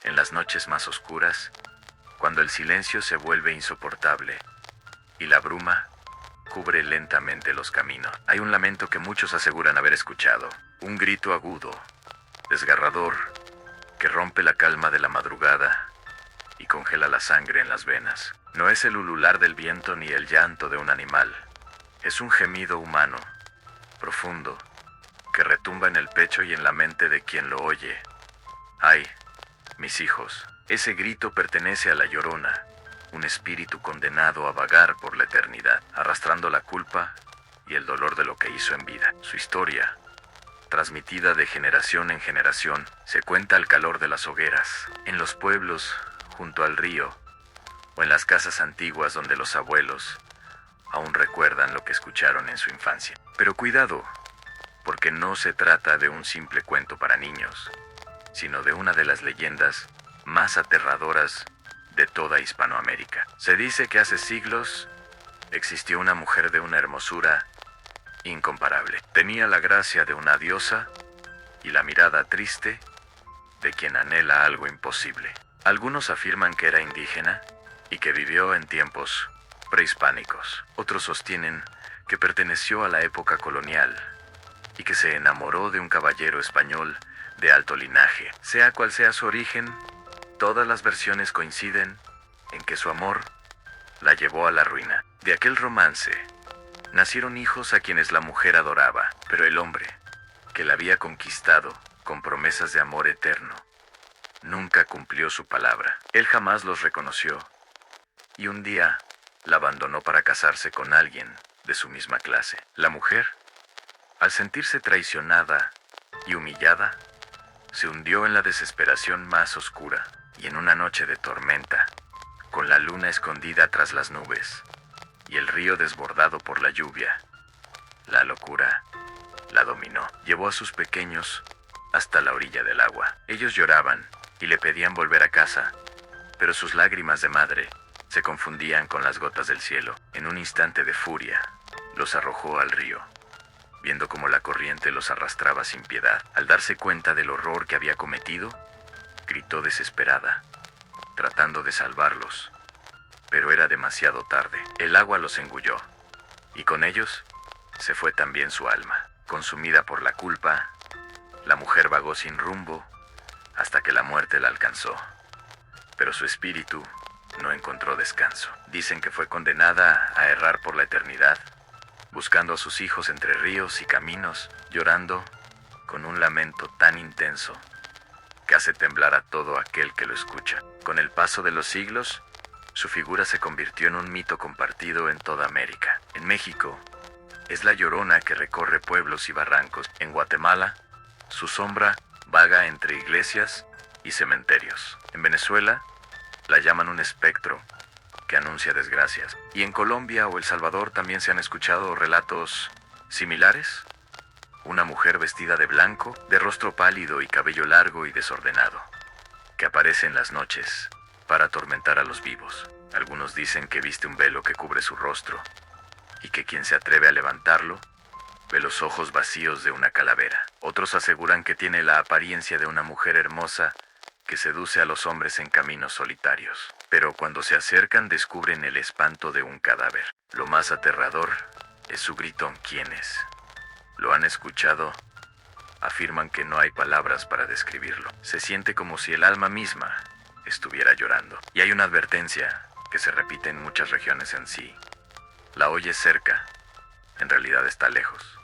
En las noches más oscuras, cuando el silencio se vuelve insoportable y la bruma cubre lentamente los caminos, hay un lamento que muchos aseguran haber escuchado, un grito agudo, desgarrador, que rompe la calma de la madrugada y congela la sangre en las venas. No es el ulular del viento ni el llanto de un animal, es un gemido humano, profundo, que retumba en el pecho y en la mente de quien lo oye. ¡Ay, mis hijos! Ese grito pertenece a la Llorona, un espíritu condenado a vagar por la eternidad, arrastrando la culpa y el dolor de lo que hizo en vida. Su historia, transmitida de generación en generación, se cuenta al calor de las hogueras, en los pueblos, junto al río, o en las casas antiguas donde los abuelos aún recuerdan lo que escucharon en su infancia. Pero cuidado, porque no se trata de un simple cuento para niños, sino de una de las leyendas más aterradoras de toda Hispanoamérica. Se dice que hace siglos existió una mujer de una hermosura incomparable. Tenía la gracia de una diosa y la mirada triste de quien anhela algo imposible. Algunos afirman que era indígena y que vivió en tiempos prehispánicos. Otros sostienen que perteneció a la época colonial y que se enamoró de un caballero español de alto linaje. Sea cual sea su origen, todas las versiones coinciden en que su amor la llevó a la ruina. De aquel romance nacieron hijos a quienes la mujer adoraba, pero el hombre, que la había conquistado con promesas de amor eterno, nunca cumplió su palabra. Él jamás los reconoció, y un día la abandonó para casarse con alguien de su misma clase. La mujer, al sentirse traicionada y humillada, se hundió en la desesperación más oscura, y en una noche de tormenta, con la luna escondida tras las nubes y el río desbordado por la lluvia, la locura la dominó. Llevó a sus pequeños hasta la orilla del agua. Ellos lloraban y le pedían volver a casa, pero sus lágrimas de madre se confundían con las gotas del cielo. En un instante de furia, los arrojó al río, viendo cómo la corriente los arrastraba sin piedad. Al darse cuenta del horror que había cometido, gritó desesperada, tratando de salvarlos, pero era demasiado tarde. El agua los engulló, y con ellos se fue también su alma. Consumida por la culpa, la mujer vagó sin rumbo hasta que la muerte la alcanzó, pero su espíritu no encontró descanso. Dicen que fue condenada a errar por la eternidad, buscando a sus hijos entre ríos y caminos, llorando con un lamento tan intenso que hace temblar a todo aquel que lo escucha. Con el paso de los siglos, su figura se convirtió en un mito compartido en toda América. En México, es la Llorona que recorre pueblos y barrancos. En Guatemala, su sombra vaga entre iglesias y cementerios. En Venezuela, la llaman un espectro que anuncia desgracias. Y en Colombia o El Salvador también se han escuchado relatos similares. Una mujer vestida de blanco, de rostro pálido y cabello largo y desordenado, que aparece en las noches para atormentar a los vivos. Algunos dicen que viste un velo que cubre su rostro, y que quien se atreve a levantarlo ve los ojos vacíos de una calavera. Otros aseguran que tiene la apariencia de una mujer hermosa que seduce a los hombres en caminos solitarios. Pero cuando se acercan descubren el espanto de un cadáver. Lo más aterrador es su gritón. Quienes lo han escuchado afirman que no hay palabras para describirlo. Se siente como si el alma misma estuviera llorando. Y hay una advertencia que se repite en muchas regiones en sí. La oyes cerca, en realidad está lejos.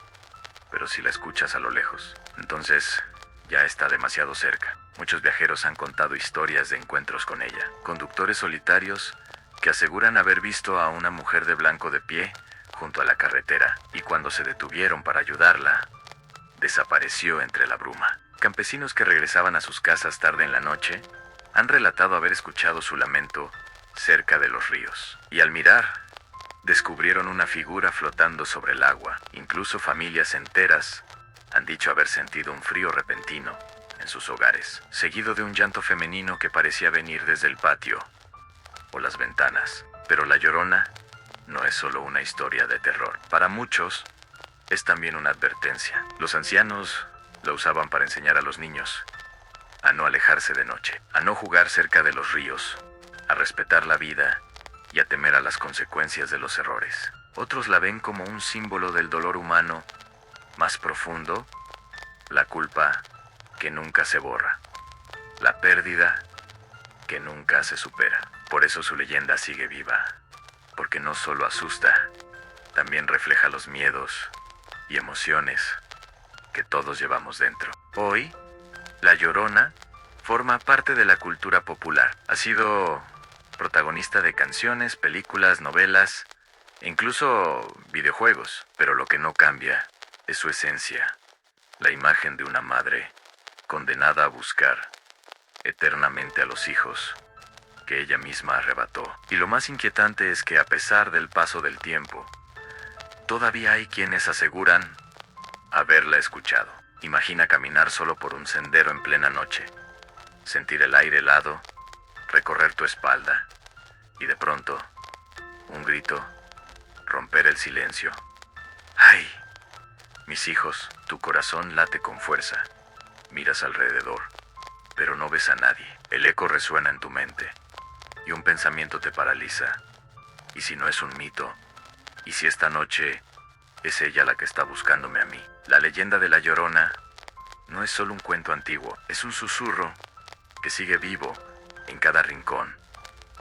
Pero si la escuchas a lo lejos, entonces ya está demasiado cerca. Muchos viajeros han contado historias de encuentros con ella. Conductores solitarios que aseguran haber visto a una mujer de blanco de pie junto a la carretera, y cuando se detuvieron para ayudarla, desapareció entre la bruma. Campesinos que regresaban a sus casas tarde en la noche han relatado haber escuchado su lamento cerca de los ríos. Y al mirar, descubrieron una figura flotando sobre el agua. Incluso familias enteras han dicho haber sentido un frío repentino en sus hogares, seguido de un llanto femenino que parecía venir desde el patio o las ventanas. Pero la Llorona no es solo una historia de terror. Para muchos, es también una advertencia. Los ancianos la usaban para enseñar a los niños a no alejarse de noche, a no jugar cerca de los ríos, a respetar la vida y a temer a las consecuencias de los errores. Otros la ven como un símbolo del dolor humano más profundo, la culpa que nunca se borra, la pérdida que nunca se supera. Por eso su leyenda sigue viva, porque no solo asusta, también refleja los miedos y emociones que todos llevamos dentro. Hoy, La Llorona forma parte de la cultura popular. Ha sido protagonista de canciones, películas, novelas e incluso videojuegos, pero lo que no cambia es su esencia, la imagen de una madre condenada a buscar eternamente a los hijos que ella misma arrebató. Y lo más inquietante es que a pesar del paso del tiempo, todavía hay quienes aseguran haberla escuchado. Imagina caminar solo por un sendero en plena noche, sentir el aire helado, recorrer tu espalda, y de pronto, un grito, romper el silencio. ¡Ay! Mis hijos, tu corazón late con fuerza. Miras alrededor, pero no ves a nadie. El eco resuena en tu mente, y un pensamiento te paraliza. ¿Y si no es un mito? ¿Y si esta noche es ella la que está buscándome a mí? La leyenda de La Llorona no es solo un cuento antiguo, es un susurro que sigue vivo en cada rincón,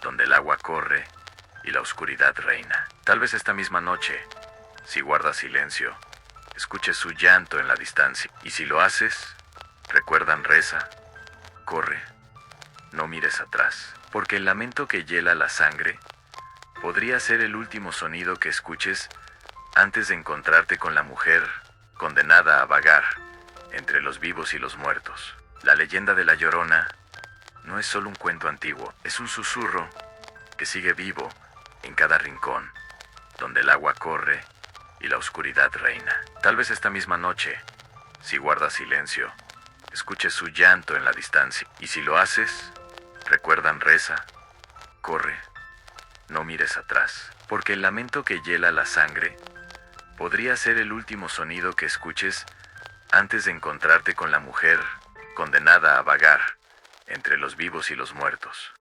donde el agua corre y la oscuridad reina. Tal vez esta misma noche, si guardas silencio, escuches su llanto en la distancia. Y si lo haces, recuerdan, reza, corre, no mires atrás, porque el lamento que hiela la sangre podría ser el último sonido que escuches antes de encontrarte con la mujer condenada a vagar entre los vivos y los muertos. La leyenda de La Llorona no es solo un cuento antiguo, es un susurro que sigue vivo en cada rincón, donde el agua corre y la oscuridad reina. Tal vez esta misma noche, si guardas silencio, escuches su llanto en la distancia. Y si lo haces, recuerdan, reza, corre, no mires atrás, porque el lamento que hiela la sangre podría ser el último sonido que escuches antes de encontrarte con la mujer condenada a vagar entre los vivos y los muertos.